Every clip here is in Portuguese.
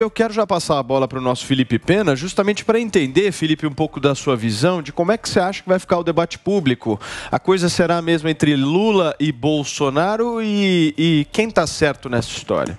Eu quero já passar a bola para o nosso Felipe Pena, justamente para entender, Felipe, um pouco da sua visão de como é que você acha que vai ficar o debate público. A coisa será mesmo entre Lula e Bolsonaro e quem está certo nessa história?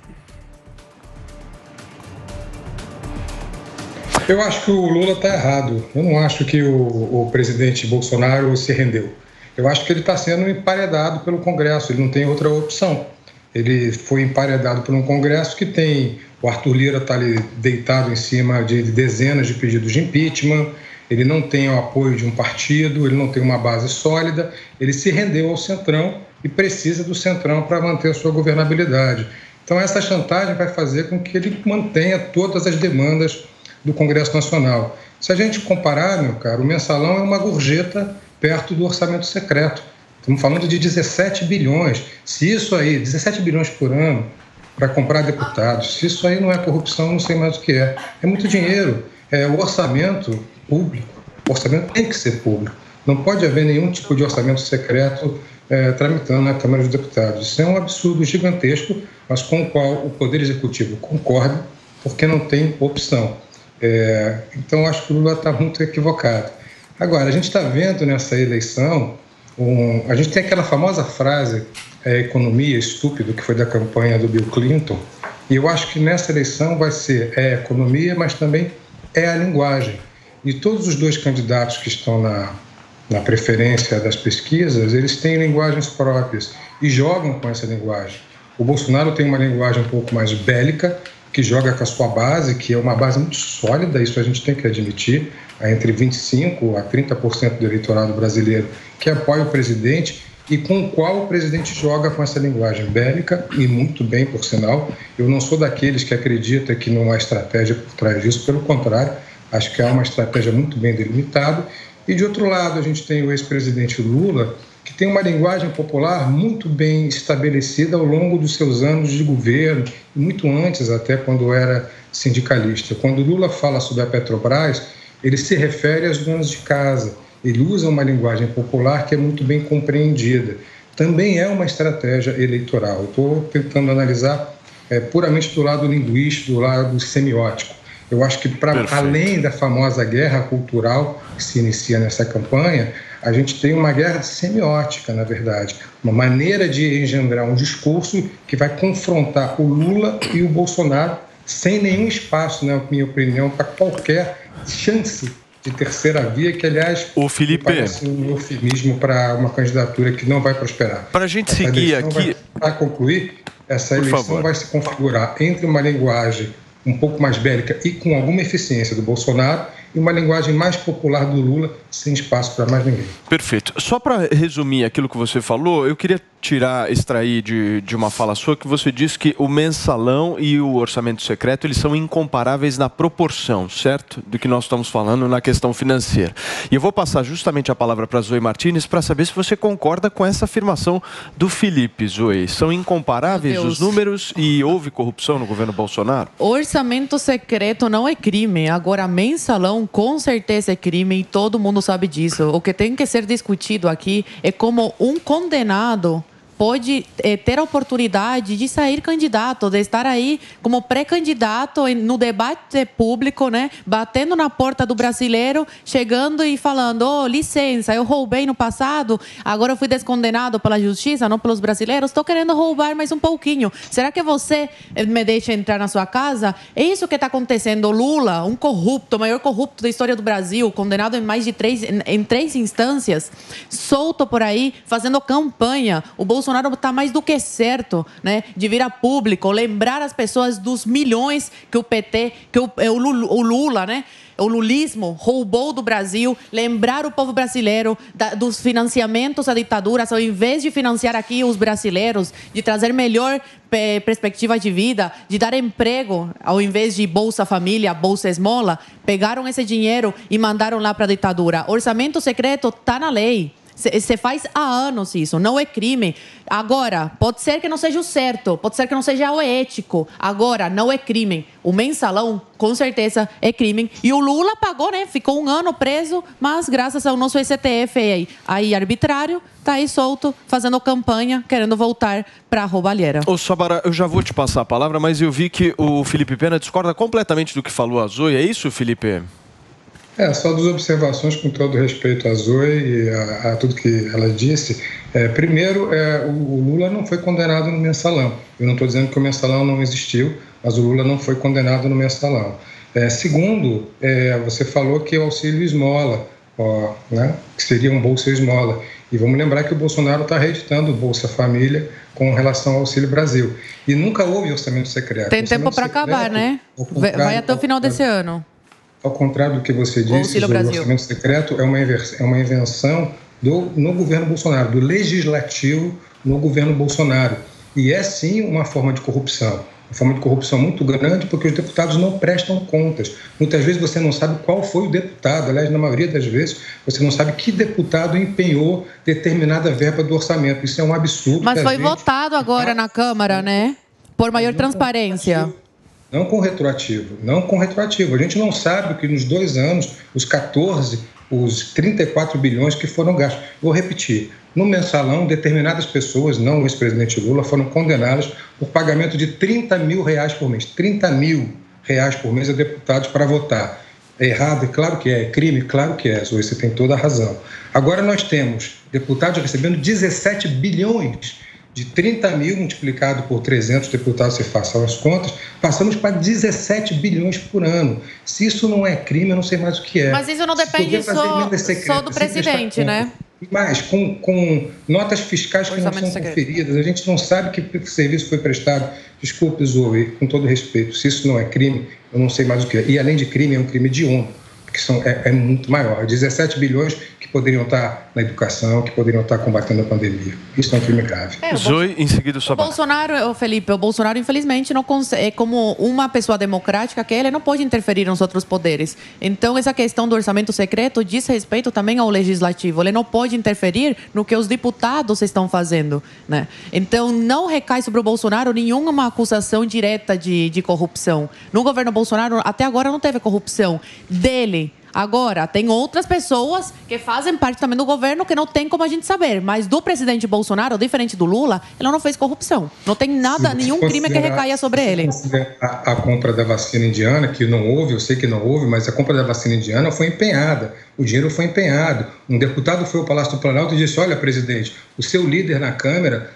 Eu acho que o Lula está errado. Eu não acho que o presidente Bolsonaro se rendeu. Eu acho que ele está sendo emparedado pelo Congresso, ele não tem outra opção. Ele foi emparedado por um Congresso que tem... O Arthur Lira está ali deitado em cima de dezenas de pedidos de impeachment, ele não tem o apoio de um partido, ele não tem uma base sólida, ele se rendeu ao Centrão e precisa do Centrão para manter a sua governabilidade. Então essa chantagem vai fazer com que ele mantenha todas as demandas do Congresso Nacional. Se a gente comparar, meu caro, o mensalão é uma gorjeta perto do orçamento secreto. Estamos falando de 17 bilhões. Se isso aí, 17 bilhões por ano, para comprar deputados, se isso aí não é corrupção, não sei mais o que é. É muito dinheiro. O orçamento público, o orçamento tem que ser público. Não pode haver nenhum tipo de orçamento secreto tramitando na Câmara dos Deputados. Isso é um absurdo gigantesco, mas com o qual o Poder Executivo concorda, porque não tem opção. Então, acho que o Lula está muito equivocado. Agora, a gente está vendo nessa eleição, a gente tem aquela famosa frase, economia estúpido, que foi da campanha do Bill Clinton, e eu acho que nessa eleição vai ser economia, mas também a linguagem. E todos os dois candidatos que estão na preferência das pesquisas, eles têm linguagens próprias e jogam com essa linguagem. O Bolsonaro tem uma linguagem um pouco mais bélica, que joga com a sua base, que é uma base muito sólida, isso a gente tem que admitir, entre 25% a 30% do eleitorado brasileiro que apoia o presidente e com o qual o presidente joga com essa linguagem bélica, e muito bem, por sinal. Eu não sou daqueles que acreditam que não há estratégia por trás disso, pelo contrário, acho que há uma estratégia muito bem delimitada. E, de outro lado, a gente tem o ex-presidente Lula, que tem uma linguagem popular muito bem estabelecida ao longo dos seus anos de governo, muito antes até, quando era sindicalista. Quando Lula fala sobre a Petrobras, ele se refere às donas de casa, ele usa uma linguagem popular que é muito bem compreendida. Também é uma estratégia eleitoral. Eu estou tentando analisar puramente do lado linguístico, do lado semiótico. Eu acho que, além da famosa guerra cultural que se inicia nessa campanha, a gente tem uma guerra semiótica, na verdade, uma maneira de engendrar um discurso que vai confrontar o Lula e o Bolsonaro sem nenhum espaço, na minha opinião, para qualquer chance de terceira via, que, aliás, parece um eufemismo para uma candidatura que não vai prosperar. Para a gente seguir aqui... Para concluir, essa eleição vai se configurar entre uma linguagem um pouco mais bélica e com alguma eficiência do Bolsonaro e uma linguagem mais popular do Lula, sem espaço para mais ninguém. Perfeito. Só para resumir aquilo que você falou, eu queria extrair de uma fala sua que você disse que o mensalão e o orçamento secreto, eles são incomparáveis na proporção, certo? Do que nós estamos falando na questão financeira. E eu vou passar justamente a palavra para a Zoe Martins para saber se você concorda com essa afirmação do Felipe. Zoe, são incomparáveis os números e houve corrupção no governo Bolsonaro? Orçamento secreto não é crime. Agora, mensalão com certeza é crime e todo mundo sabe disso. O que tem que ser discutido aqui é como um condenado pode ter a oportunidade de sair candidato, de estar aí como pré-candidato no debate público, né? Batendo na porta do brasileiro, chegando e falando: licença, eu roubei no passado, agora eu fui descondenado pela justiça, não pelos brasileiros, estou querendo roubar mais um pouquinho. Será que você me deixa entrar na sua casa? É isso que está acontecendo. O Lula, um corrupto, o maior corrupto da história do Brasil, condenado em mais de três instâncias, solto por aí, fazendo campanha. O Bolsonaro está mais do que certo, né, de vir a público, lembrar as pessoas dos milhões que o PT, que o Lula, né, o lulismo roubou do Brasil, lembrar o povo brasileiro dos financiamentos à ditadura, ao invés de financiar aqui os brasileiros, de trazer melhor perspectiva de vida, de dar emprego, ao invés de Bolsa Família, Bolsa Esmola, pegaram esse dinheiro e mandaram lá para a ditadura. Orçamento secreto está na lei. Você faz há anos isso, não é crime. Agora, pode ser que não seja o certo, pode ser que não seja o ético. Agora, não é crime. O mensalão, com certeza, é crime. E o Lula pagou, né? Ficou 1 ano preso, mas graças ao nosso STF aí arbitrário, tá aí solto, fazendo campanha, querendo voltar para a roubalheira. Ô, Sabara, eu já vou te passar a palavra, mas eu vi que o Felipe Pena discorda completamente do que falou a Zoe. É isso, Felipe? Só 2 observações com todo respeito à Zoe e a tudo que ela disse. Primeiro, o Lula não foi condenado no mensalão. Eu não estou dizendo que o mensalão não existiu, mas o Lula não foi condenado no mensalão. Segundo, você falou que o auxílio esmola, né, que seria um Bolsa Esmola. E vamos lembrar que o Bolsonaro está reeditando o Bolsa Família com relação ao Auxílio Brasil. E nunca houve orçamento secreto. Tem tempo para acabar, né? Vai até o final desse ano. Ao contrário do que você disse, o orçamento secreto é uma invenção no governo Bolsonaro, do legislativo no governo Bolsonaro. E é sim uma forma de corrupção. Uma forma de corrupção muito grande, porque os deputados não prestam contas. Muitas vezes você não sabe qual foi o deputado, aliás, na maioria das vezes, você não sabe que deputado empenhou determinada verba do orçamento. Isso é um absurdo. Mas foi votado agora na Câmara, né? Por maior transparência. Não com retroativo, não com retroativo. A gente não sabe que nos 2 anos, os 34 bilhões que foram gastos. Vou repetir, no mensalão, determinadas pessoas, não o ex-presidente Lula, foram condenadas por pagamento de R$30 mil por mês. R$30 mil por mês a deputados para votar. É errado? É claro que é. É crime? Claro que é. Você tem toda a razão. Agora nós temos deputados recebendo 17 bilhões. De 30 mil multiplicado por 300 deputados, se façam as contas, passamos para 17 bilhões por ano. Se isso não é crime, eu não sei mais o que é. Mas isso não depende só do presidente, né? Mas com notas fiscais que não são conferidas, a gente não sabe que serviço foi prestado. Desculpe, Zoe, com todo respeito, se isso não é crime, eu não sei mais o que é. E além de crime, é um crime de honra, porque é muito maior. 17 bilhões que poderiam estar na educação, que poderiam estar combatendo a pandemia. Isso é um crime grave. Zoe, em seguida o Sabara. O Bolsonaro, infelizmente, não consegue, como uma pessoa democrática que ele não pode interferir nos outros poderes. Então, essa questão do orçamento secreto diz respeito também ao legislativo. Ele não pode interferir no que os deputados estão fazendo, né? Então, não recai sobre o Bolsonaro nenhuma acusação direta de corrupção. No governo Bolsonaro, até agora, não teve corrupção dele. Agora, tem outras pessoas que fazem parte também do governo que não tem como a gente saber. Mas do presidente Bolsonaro, diferente do Lula, ele não fez corrupção. Não tem nada, nenhum crime que recaia sobre ele. A compra da vacina indiana, que não houve, eu sei que não houve, mas a compra da vacina indiana foi empenhada. O dinheiro foi empenhado. Um deputado foi ao Palácio do Planalto e disse: olha, presidente, o seu líder na Câmara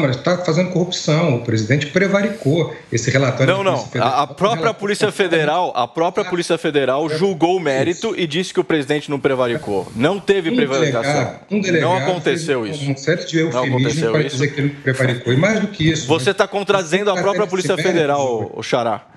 está fazendo corrupção. O presidente prevaricou esse relatório. Não. A própria Polícia Federal julgou o mérito e disse que o presidente não prevaricou. Não teve prevaricação. Não aconteceu isso. Um certo de eufemismo para dizer que ele prevaricou. E mais do que isso... Você está contradizendo a própria Polícia Federal, o Xará.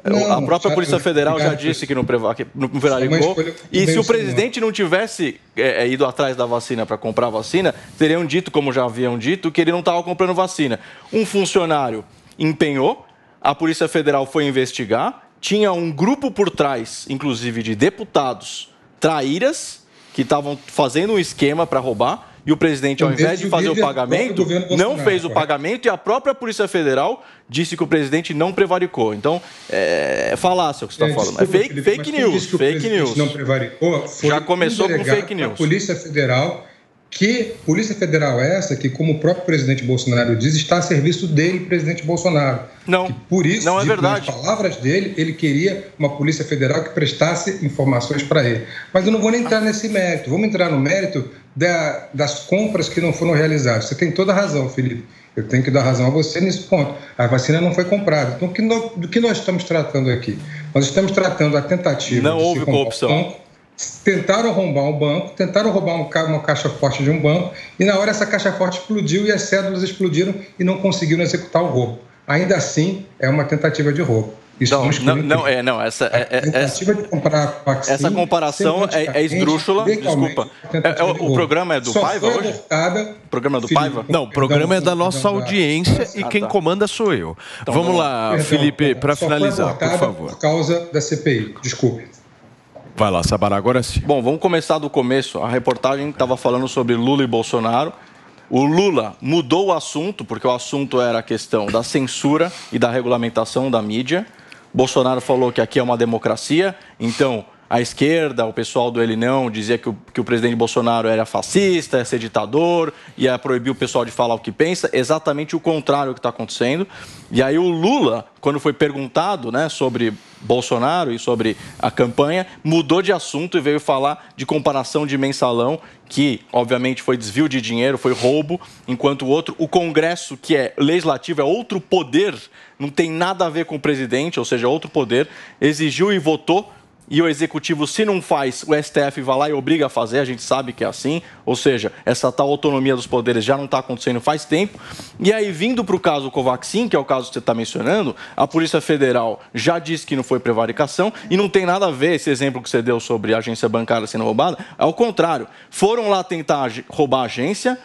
A própria Polícia Federal já disse que não prevaricou. E se o presidente não tivesse ido atrás da vacina para comprar vacina, teriam dito, como já haviam dito, que ele não estava comprando vacina. Um funcionário empenhou, a Polícia Federal foi investigar, tinha um grupo por trás, inclusive de deputados traíras, que estavam fazendo um esquema para roubar, e o presidente, ao invés de fazer o pagamento, não fez o pagamento, e a própria Polícia Federal disse que o presidente não prevaricou. Então, é falácia o que você está falando. É fake news. Não prevaricou, já começou com fake news. Polícia Federal essa que, como o próprio presidente Bolsonaro diz, está a serviço dele, presidente Bolsonaro. Não, que, por isso, não é verdade. Nas palavras dele, ele queria uma Polícia Federal que prestasse informações para ele. Mas eu não vou nem entrar nesse mérito. Vamos entrar no mérito das compras que não foram realizadas. Você tem toda a razão, Felipe. Eu tenho que dar razão a você nesse ponto. A vacina não foi comprada. Então, do que nós estamos tratando aqui? Nós estamos tratando a tentativa não houve corrupção. Tentaram arrombar um banco, tentaram roubar uma caixa forte de um banco, e na hora essa caixa forte explodiu e as cédulas explodiram e não conseguiram executar o roubo. Ainda assim, é uma tentativa de roubo. Isso essa comparação é esdrúxula. Desculpa. O programa é do Paiva hoje? O programa é do Paiva? Não, o programa é da nossa audiência e quem comanda sou eu. Vamos lá, Felipe, para finalizar, por favor. Por causa da CPI, desculpe. Vai lá, Sabará, agora sim. Bom, vamos começar do começo. A reportagem estava falando sobre Lula e Bolsonaro. O Lula mudou o assunto, porque o assunto era a questão da censura e da regulamentação da mídia. Bolsonaro falou que aqui é uma democracia, então a esquerda, o pessoal do Ele Não, dizia que o presidente Bolsonaro era fascista, ia ser ditador, ia proibir o pessoal de falar o que pensa. Exatamente o contrário que está acontecendo. E aí o Lula, quando foi perguntado, né, sobre Bolsonaro e sobre a campanha, mudou de assunto e veio falar de comparação de mensalão, que obviamente foi desvio de dinheiro, foi roubo, enquanto o Congresso, que é legislativo, é outro poder, não tem nada a ver com o presidente, ou seja, outro poder, exigiu e votou. E o Executivo, se não faz, o STF vai lá e obriga a fazer, a gente sabe que é assim, ou seja, essa tal autonomia dos poderes já não está acontecendo faz tempo. E aí, vindo para o caso Covaxin, que é o caso que você está mencionando, a Polícia Federal já disse que não foi prevaricação e não tem nada a ver esse exemplo que você deu sobre a agência bancária sendo roubada. Ao contrário, foram lá tentar roubar a agência,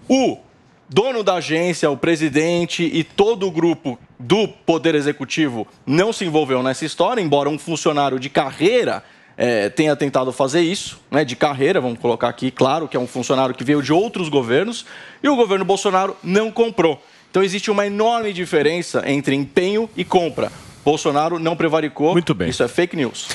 o dono da agência, o presidente e todo o grupo do Poder Executivo não se envolveu nessa história, embora um funcionário de carreira tenha tentado fazer isso, né, de carreira, vamos colocar aqui, claro que é um funcionário que veio de outros governos, e o governo Bolsonaro não comprou. Então existe uma enorme diferença entre empenho e compra. Bolsonaro não prevaricou, Muito bem. Isso é fake news.